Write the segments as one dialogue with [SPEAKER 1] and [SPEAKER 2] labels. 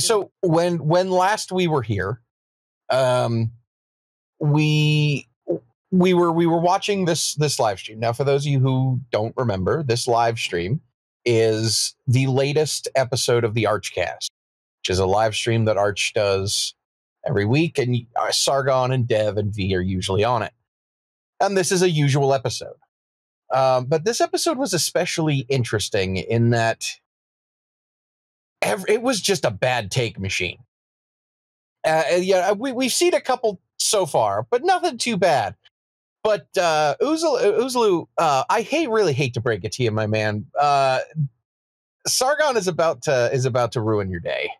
[SPEAKER 1] So when last we were here, we were watching this live stream. Now, for those of you who don't remember, this live stream is the latest episode of the Archcast, which is a live stream that Arch does every week, and Sargon and Dev and V are usually on it. And this is a usual episode. But this episode was especially interesting in that it was just a bad take machine. We've seen a couple so far, but nothing too bad. But Uzalu, I really hate to break it to you, my man. Sargon is about to ruin your day.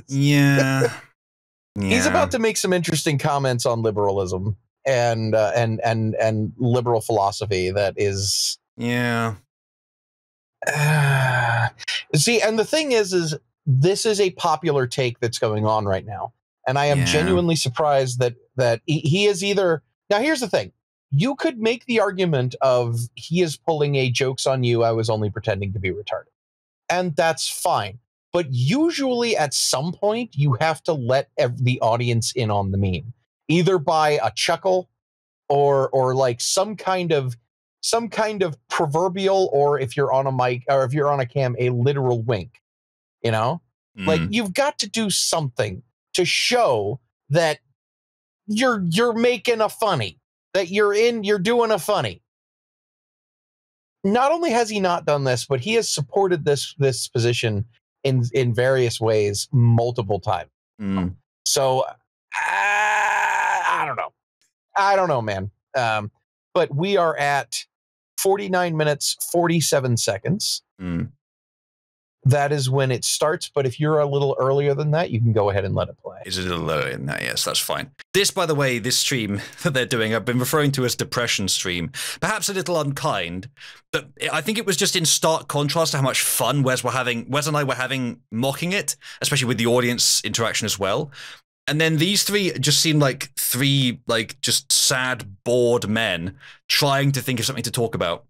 [SPEAKER 2] Yeah.
[SPEAKER 1] He's about to make some interesting comments on liberalism and liberal philosophy that is see, and the thing is this is a popular take that's going on right now, and I am genuinely surprised that he is either. Now here's the thing: you could make the argument of he is pulling a jokes on you, I was only pretending to be retarded, and that's fine. But usually at some point you have to let the audience in on the meme, either by a chuckle or like some kind of proverbial, or if you're on a mic or if you're on a cam, a literal wink. You know, like you've got to do something to show that you're making a funny, that you're doing a funny. Not only has he not done this, but he has supported this position in various ways multiple times. So I don't know, man. But we are at 49 minutes 47 seconds. That is when it starts, but if you're a little earlier than that, you can go ahead and let it play.
[SPEAKER 2] Is it a little earlier than that? Yes, that's fine. This, by the way, this stream that they're doing, I've been referring to as Depression Stream. Perhaps a little unkind, but I think it was just in stark contrast to how much fun Wes and I were having mocking it, especially with the audience interaction as well. And then these three just seem like three, just sad, bored men trying to think of something to talk about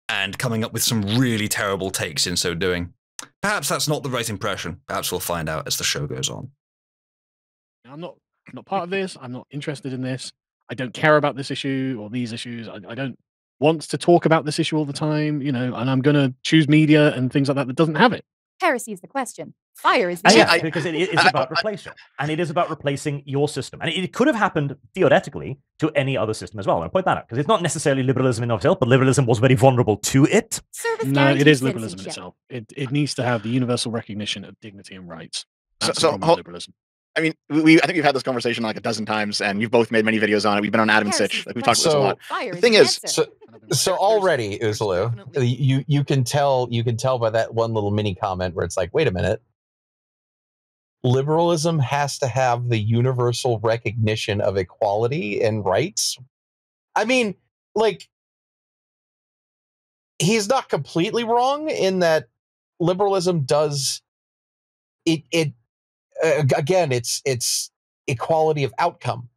[SPEAKER 2] and coming up with some really terrible takes in so doing. Perhaps that's not the right impression. Perhaps we'll find out as the show goes on.
[SPEAKER 3] I'm not part of this. I'm not interested in this. I don't care about this issue or these issues. I don't want to talk about this issue all the time, and I'm going to choose media and things like that doesn't have it.
[SPEAKER 4] Heresy is the question. Fire is the answer.
[SPEAKER 5] Because it is about replacing. And it is about replacing your system. And it could have happened, theoretically, to any other system as well. And I point that out. Because it's not necessarily liberalism in itself, but liberalism was very vulnerable to it.
[SPEAKER 3] No, it is liberalism itself. It needs to have the universal recognition of dignity and rights. That's the problem with liberalism.
[SPEAKER 6] I mean, I think we've had this conversation like a dozen times, and you've both made many videos on it. We've been on Adam and Sitch. Like, we've talked about this a lot. The thing is,
[SPEAKER 1] so already, Uzalu, you can tell by that one little mini comment where it's like, wait a minute, liberalism has to have the universal recognition of equality and rights. I mean, like, he's not completely wrong in that liberalism does it. Again, it's equality of outcome,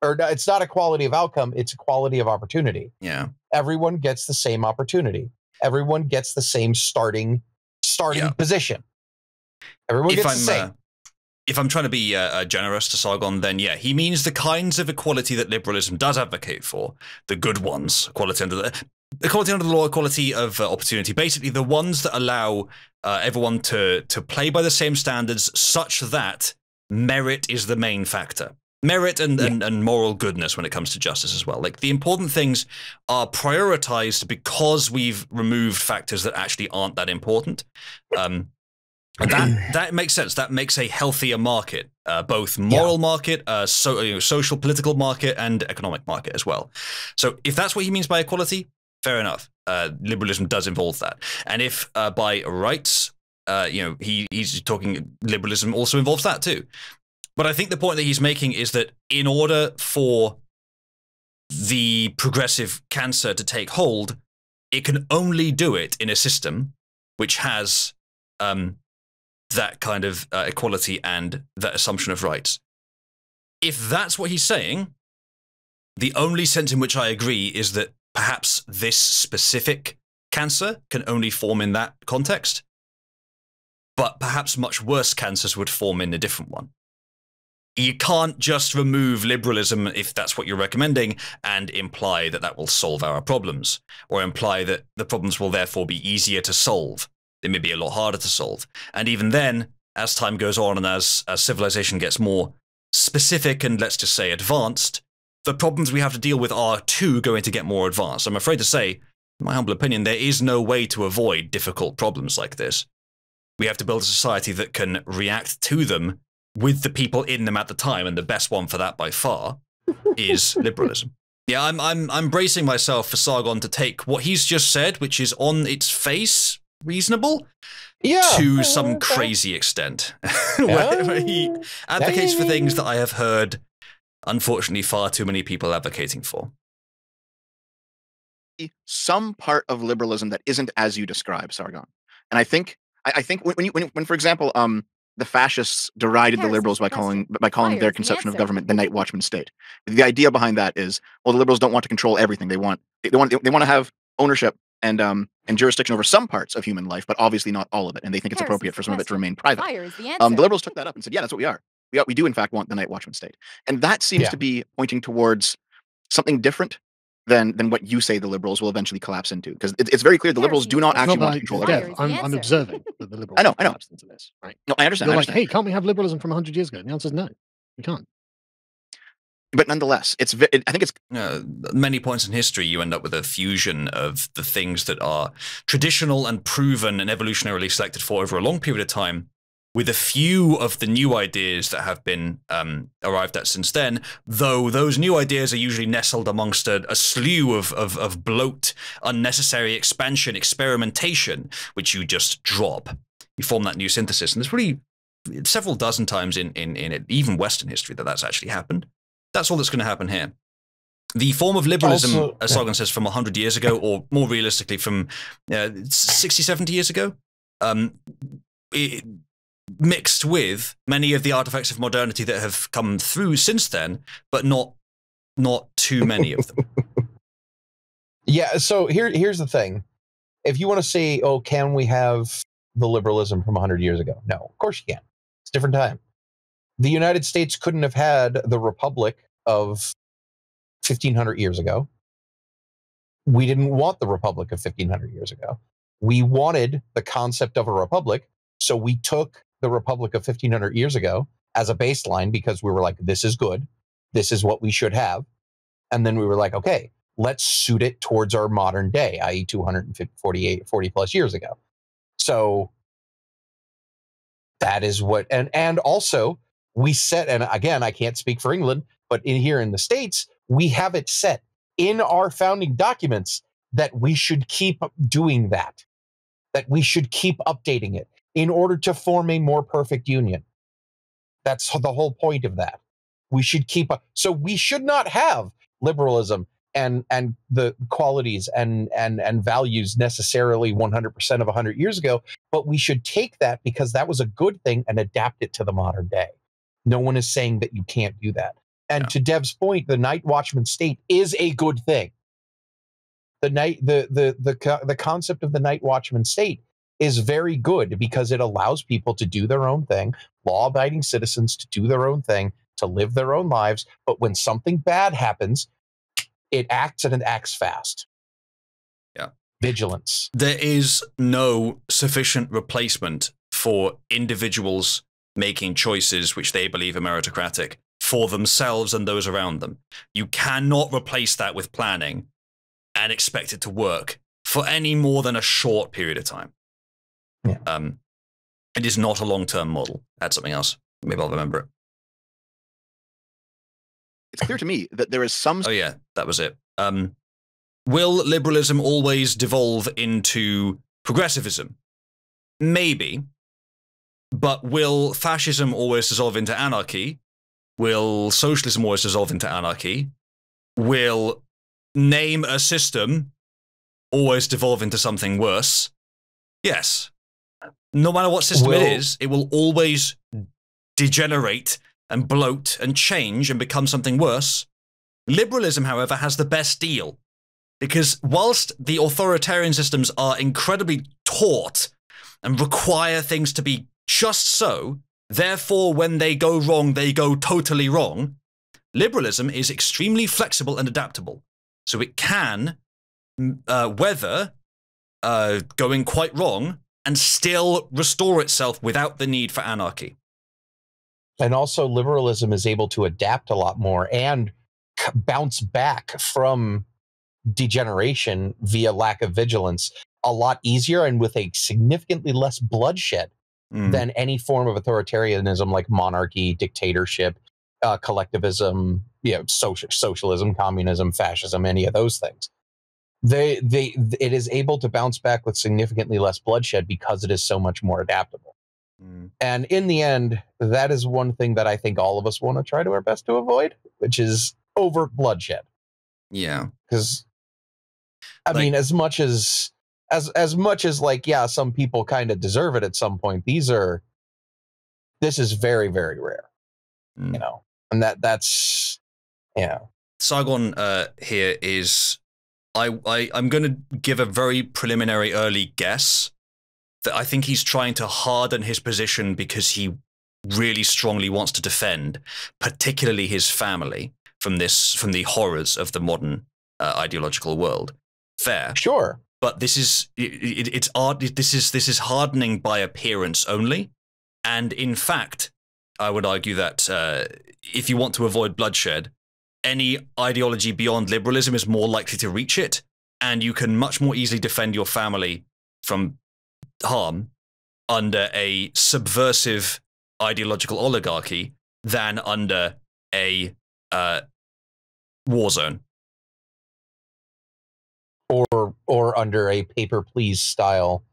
[SPEAKER 1] or it's not equality of outcome. It's equality of opportunity.
[SPEAKER 2] Yeah,
[SPEAKER 1] everyone gets the same opportunity. Everyone gets the same starting position. Everyone gets the same.
[SPEAKER 2] If I'm trying to be generous to Sargon, then yeah, he means the kinds of equality that liberalism does advocate for, the good ones, equality under the law, equality of opportunity, basically the ones that allow everyone to play by the same standards such that merit is the main factor. Merit and moral goodness when it comes to justice as well. Like, the important things are prioritized because we've removed factors that actually aren't that important. And that makes sense. That makes a healthier market, both moral market, social, political market, and economic market as well. So if that's what he means by equality, fair enough. Liberalism does involve that. And if by rights, he's talking, liberalism also involves that too. But I think the point that he's making is that in order for the progressive cancer to take hold, it can only do it in a system which has that kind of equality and that assumption of rights. If that's what he's saying, the only sense in which I agree is that perhaps this specific cancer can only form in that context. but perhaps much worse cancers would form in a different one. You can't just remove liberalism, if that's what you're recommending, and imply that that will solve our problems, or imply that the problems will therefore be easier to solve. They may be a lot harder to solve. And even then, as time goes on and as civilization gets more specific and, let's just say, advanced, the problems we have to deal with are too going to get more advanced. I'm afraid to say, in my humble opinion, there is no way to avoid difficult problems like this. We have to build a society that can react to them with the people in them at the time, and the best one for that by far is liberalism. Yeah, I'm bracing myself for Sargon to take what he's just said, which is on its face reasonable, to some crazy extent, where he advocates for things that I have heard, unfortunately, far too many people advocating for.
[SPEAKER 6] Some part of liberalism that isn't as you describe, Sargon, and I think when for example, the fascists derided the liberals by calling their conception of government the night watchman state. The idea behind that is, well, the liberals don't want to control everything. They want to have ownership and jurisdiction over some parts of human life, but obviously not all of it. And they think it's appropriate for some of it to remain private. The liberals took that up and said, yeah, that's what we are. We do in fact want the night watchman state. And that seems to be pointing towards something different than what you say the liberals will eventually collapse into, because it's very clear the liberals do not actually want to control everything.
[SPEAKER 3] I'm observing that the liberals
[SPEAKER 6] I know.
[SPEAKER 3] collapsed into this, right?
[SPEAKER 6] No, I understand.
[SPEAKER 3] You're like, hey, can't we have liberalism from 100 years ago? And the answer is no, we can't.
[SPEAKER 6] But nonetheless, I think it's
[SPEAKER 2] many points in history you end up with a fusion of the things that are traditional and proven and evolutionarily selected for over a long period of time, with a few of the new ideas that have been arrived at since then, though those new ideas are usually nestled amongst a slew of bloat, unnecessary expansion, experimentation, which you just drop. You form that new synthesis. And there's really several dozen times in even Western history that's actually happened. That's all that's going to happen here. The form of liberalism, also, as Sargon says, from 100 years ago, or more realistically from 60, 70 years ago, mixed with many of the artifacts of modernity that have come through since then, but not too many of them.
[SPEAKER 1] Yeah, so here's the thing. If you want to say, oh, can we have the liberalism from 100 years ago? No, of course you can't. It's a different time. The United States couldn't have had the Republic of 1,500 years ago. We didn't want the Republic of 1,500 years ago. We wanted the concept of a republic, so we took the Republic of 1,500 years ago as a baseline because we were like, this is good. This is what we should have. And then we were like, okay, let's suit it towards our modern day, i.e. 40 plus years ago. So that is what, and also we set, and again, I can't speak for England, but here in the States, we have it set in our founding documents that we should keep doing that we should keep updating it in order to form a more perfect union. That's the whole point of that. We should keep up. So we should not have liberalism and the qualities and values necessarily 100% of 100 years ago, but we should take that because that was a good thing and adapt it to the modern day. No one is saying that you can't do that. And to Dev's point, the night watchman state is a good thing. The concept of the night watchman state is very good because it allows people to do their own thing, law-abiding citizens to do their own thing, to live their own lives. But when something bad happens, it acts and it acts fast.
[SPEAKER 2] Yeah.
[SPEAKER 1] Vigilance.
[SPEAKER 2] There is no sufficient replacement for individuals making choices which they believe are meritocratic for themselves and those around them. You cannot replace that with planning and expect it to work for any more than a short period of time.
[SPEAKER 1] Yeah.
[SPEAKER 2] It is not a long-term model. Add something else. Maybe I'll remember it.
[SPEAKER 6] It's clear to me that there is some...
[SPEAKER 2] Oh yeah, that was it. Will liberalism always devolve into progressivism? Maybe. But will fascism always dissolve into anarchy? Will socialism always dissolve into anarchy? Will name a system always devolve into something worse? Yes. No matter what system it is, it will always degenerate and bloat and change and become something worse. Liberalism, however, has the best deal. Because whilst the authoritarian systems are incredibly taut and require things to be just so. Therefore, when they go wrong, they go totally wrong. Liberalism is extremely flexible and adaptable. So it can weather going quite wrong and still restore itself without the need for anarchy.
[SPEAKER 1] And also liberalism is able to adapt a lot more and bounce back from degeneration via lack of vigilance a lot easier and with a significantly less bloodshed than any form of authoritarianism like monarchy, dictatorship, collectivism, socialism, communism, fascism, any of those things. It is able to bounce back with significantly less bloodshed because it is so much more adaptable. And in the end, that is one thing that I think all of us want to try to our best to avoid, which is overt bloodshed.
[SPEAKER 2] Yeah.
[SPEAKER 1] Because I mean, as much as like, yeah, some people kind of deserve it at some point. This is very, very rare, you know, and that's, yeah.
[SPEAKER 2] Sargon here is, I'm going to give a very preliminary early guess that I think he's trying to harden his position because he really strongly wants to defend, particularly his family, from the horrors of the modern ideological world. Fair,
[SPEAKER 1] sure,
[SPEAKER 2] but this is this is hardening by appearance only, and in fact, I would argue that if you want to avoid bloodshed, any ideology beyond liberalism is more likely to reach it, and you can much more easily defend your family from harm under a subversive ideological oligarchy than under a war zone.
[SPEAKER 1] Or under a paper please style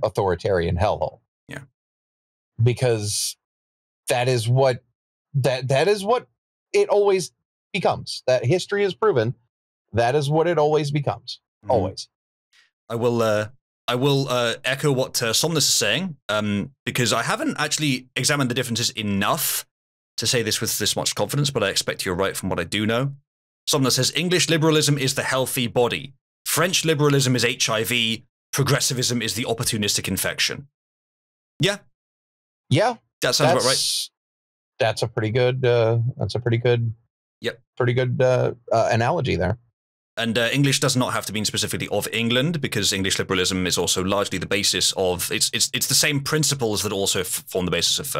[SPEAKER 1] authoritarian hellhole.
[SPEAKER 2] Yeah.
[SPEAKER 1] Because that is what it always becomes. That history has proven that is what it always becomes. Always.
[SPEAKER 2] I will echo what Somnus is saying, because I haven't actually examined the differences enough to say this with this much confidence, but I expect you're right from what I do know. Somnus says, English liberalism is the healthy body. French liberalism is HIV. Progressivism is the opportunistic infection. Yeah.
[SPEAKER 1] Yeah.
[SPEAKER 2] That sounds about right.
[SPEAKER 1] That's a pretty good,
[SPEAKER 2] yep.
[SPEAKER 1] Pretty good analogy there.
[SPEAKER 2] And English does not have to mean specifically of England, because English liberalism is also largely the basis of, it's the same principles that also form the basis of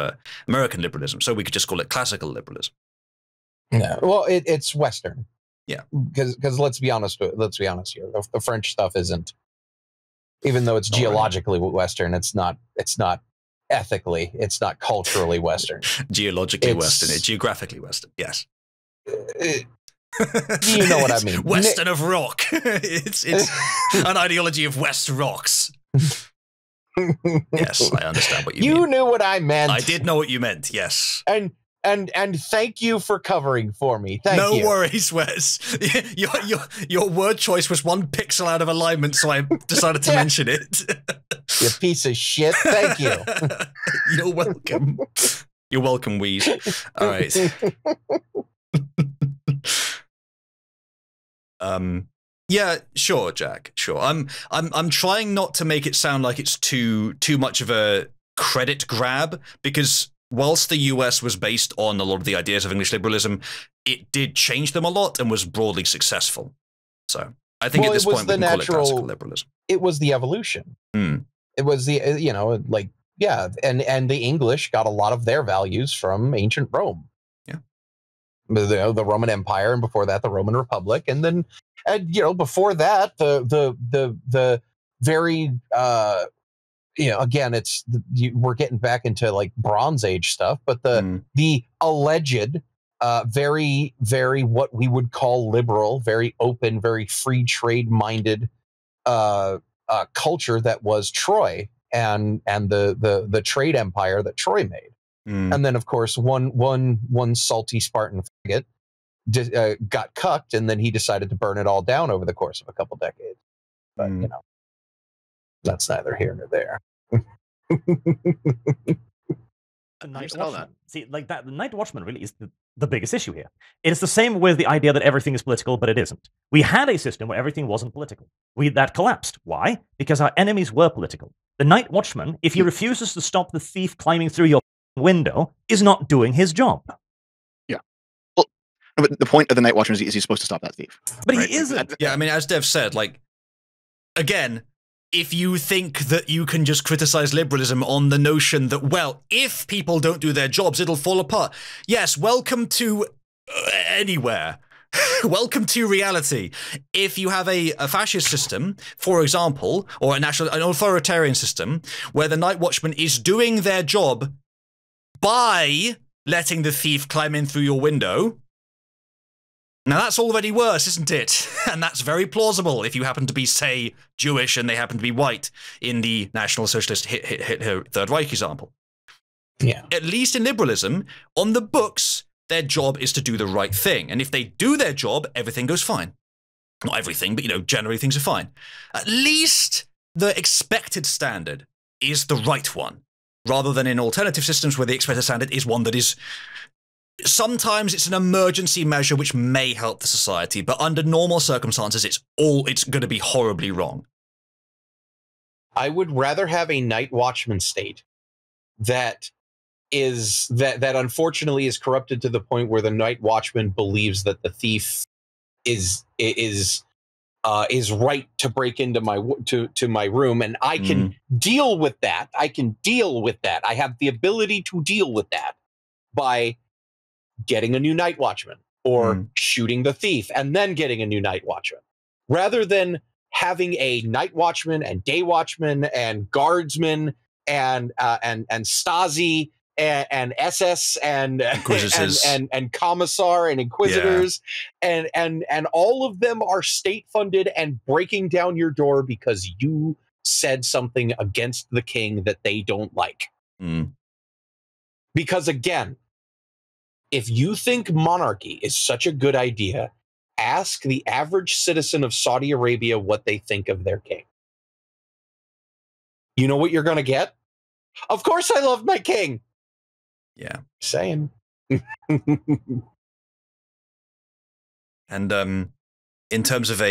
[SPEAKER 2] American liberalism. So we could just call it classical liberalism.
[SPEAKER 1] Yeah, well, it's Western.
[SPEAKER 2] Yeah,
[SPEAKER 1] because let's be honest here. The French stuff isn't, even though it's geologically Western, it's not ethically, it's not culturally Western.
[SPEAKER 2] Geologically Western, geographically Western. Yes.
[SPEAKER 1] You know what I mean.
[SPEAKER 2] Western of rock. It's an ideology of West rocks. Yes, I understand what you mean.
[SPEAKER 1] You knew what I meant.
[SPEAKER 2] I did know what you meant. Yes.
[SPEAKER 1] And thank you for covering for me. Thank you.
[SPEAKER 2] No worries, Wes. Your word choice was one pixel out of alignment, so I decided to mention it.
[SPEAKER 1] You piece of shit. Thank you.
[SPEAKER 2] You're welcome. You're welcome, Wheeze. All right. Yeah, sure, Jack. Sure. I'm trying not to make it sound like it's too much of a credit grab, because whilst the US was based on a lot of the ideas of English liberalism, it did change them a lot and was broadly successful. So I think at this point we can call it classical liberalism.
[SPEAKER 1] It was the evolution. It was the, and the English got a lot of their values from ancient Rome.
[SPEAKER 2] Yeah.
[SPEAKER 1] The Roman Empire, and before that, the Roman Republic. And then, before that, the very, again, we're getting back into like Bronze Age stuff, but the alleged, very, very what we would call liberal, very open, very free trade minded culture that was Troy and the trade empire that Troy made. And then, of course, one salty Spartan faggot got cucked, and then he decided to burn it all down over the course of a couple decades. But that's neither here nor there.
[SPEAKER 5] Night Watchman. See, like that, the Night Watchman really is the biggest issue here. It's the same with the idea that everything is political, but it isn't. We had a system where everything wasn't political. That collapsed. Why? Because our enemies were political. The Night Watchman, if he refuses to stop the thief climbing through your window, is not doing his job.
[SPEAKER 6] Yeah. Well, but the point of the Night Watchman is he's supposed to stop that thief.
[SPEAKER 5] But
[SPEAKER 6] right?
[SPEAKER 5] he isn't.
[SPEAKER 2] Yeah, I mean, as Dev said, like, again, if you think that you can just criticize liberalism on the notion that, well, if people don't do their jobs, it'll fall apart. Yes, welcome to anywhere. Welcome to reality. If you have a fascist system, for example, or an authoritarian system, where the Night Watchman is doing their job by letting the thief climb in through your window, now that's already worse, isn't it? And that's very plausible if you happen to be, say, Jewish and they happen to be white in the National Socialist Hitler Third Reich example.
[SPEAKER 1] Yeah.
[SPEAKER 2] At least in liberalism, on the books, their job is to do the right thing. And if they do their job, everything goes fine. Not everything, but, you know, generally things are fine. At least the expected standard is the right one, rather than in alternative systems where the expected standard is one that is... Sometimes it's an emergency measure which may help the society, but under normal circumstances, it's going to be horribly wrong.
[SPEAKER 1] I would rather have a Night Watchman state that unfortunately is corrupted to the point where the Night Watchman believes that the thief is right to break into my room, and I can deal with that. I can deal with that. I have the ability to deal with that by getting a new Night Watchman or shooting the thief and then getting a new Night Watchman, rather than having a Night Watchman and Day Watchman and Guardsman and Stasi and SS and Commissar and Inquisitors, and all of them are state funded and breaking down your door because you said something against the king that they don't like. Because again, if you think monarchy is such a good idea, ask the average citizen of Saudi Arabia what they think of their king. You know what you're going to get? Of course I love my king.
[SPEAKER 2] Yeah.
[SPEAKER 1] Saying.
[SPEAKER 2] And in terms of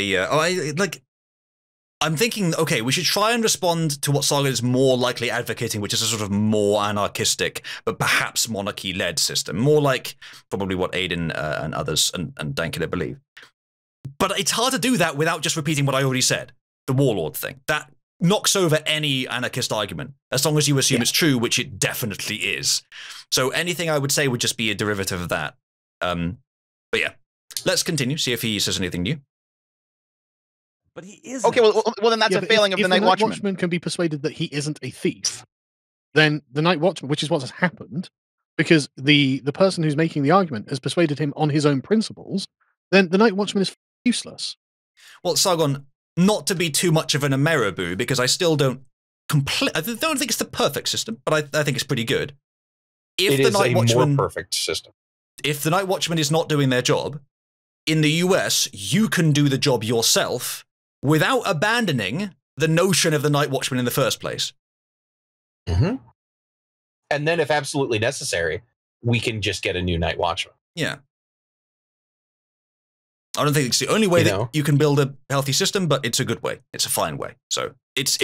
[SPEAKER 2] I'm thinking, okay, we should try and respond to what Sargon is more likely advocating, which is a sort of more anarchistic, but perhaps monarchy-led system. More like probably what Aiden and others and Dankula believe. But it's hard to do that without just repeating what I already said, the warlord thing. That knocks over any anarchist argument, as long as you assume it's true, which it definitely is. So anything I would say would just be a derivative of that. But yeah, let's continue, see if he says anything new.
[SPEAKER 5] But he isn't.
[SPEAKER 6] Okay, well then that's a failing of the Night Watchman.
[SPEAKER 3] Watchman can be persuaded that he isn't a thief, then the Night Watchman, which is what has happened, because the person who's making the argument has persuaded him on his own principles, then the Night Watchman is useless.
[SPEAKER 2] Well, Sargon, not to be too much of an Ameribu, because I still don't I don't think it's the perfect system, but I think it's pretty good. If the Night Watchman,
[SPEAKER 1] more perfect system.
[SPEAKER 2] If the Night Watchman is not doing their job, in the US, you can do the job yourself without abandoning the notion of the Night Watchman in the first place.
[SPEAKER 1] And then, if absolutely necessary, we can just get a new Night Watchman.
[SPEAKER 2] Yeah. I don't think it's the only way that you can build a healthy system, but it's a good way. It's a fine way. So it's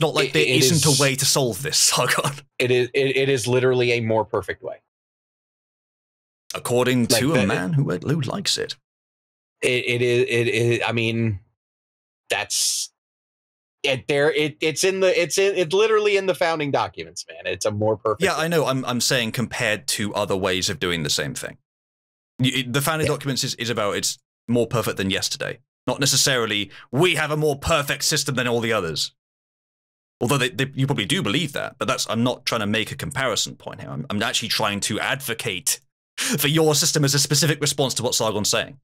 [SPEAKER 2] not like there isn't a way to solve this, Sargon.
[SPEAKER 1] It is literally a more perfect way.
[SPEAKER 2] According to a man who likes it.
[SPEAKER 1] It is. I mean, that's it. It's literally in the founding documents, man. It's a more perfect.
[SPEAKER 2] Yeah, I know. I'm saying compared to other ways of doing the same thing. The founding documents is about it's more perfect than yesterday. Not necessarily we have a more perfect system than all the others. Although you probably do believe that, but I'm not trying to make a comparison point here. I'm actually trying to advocate for your system as a specific response to what Sargon's saying.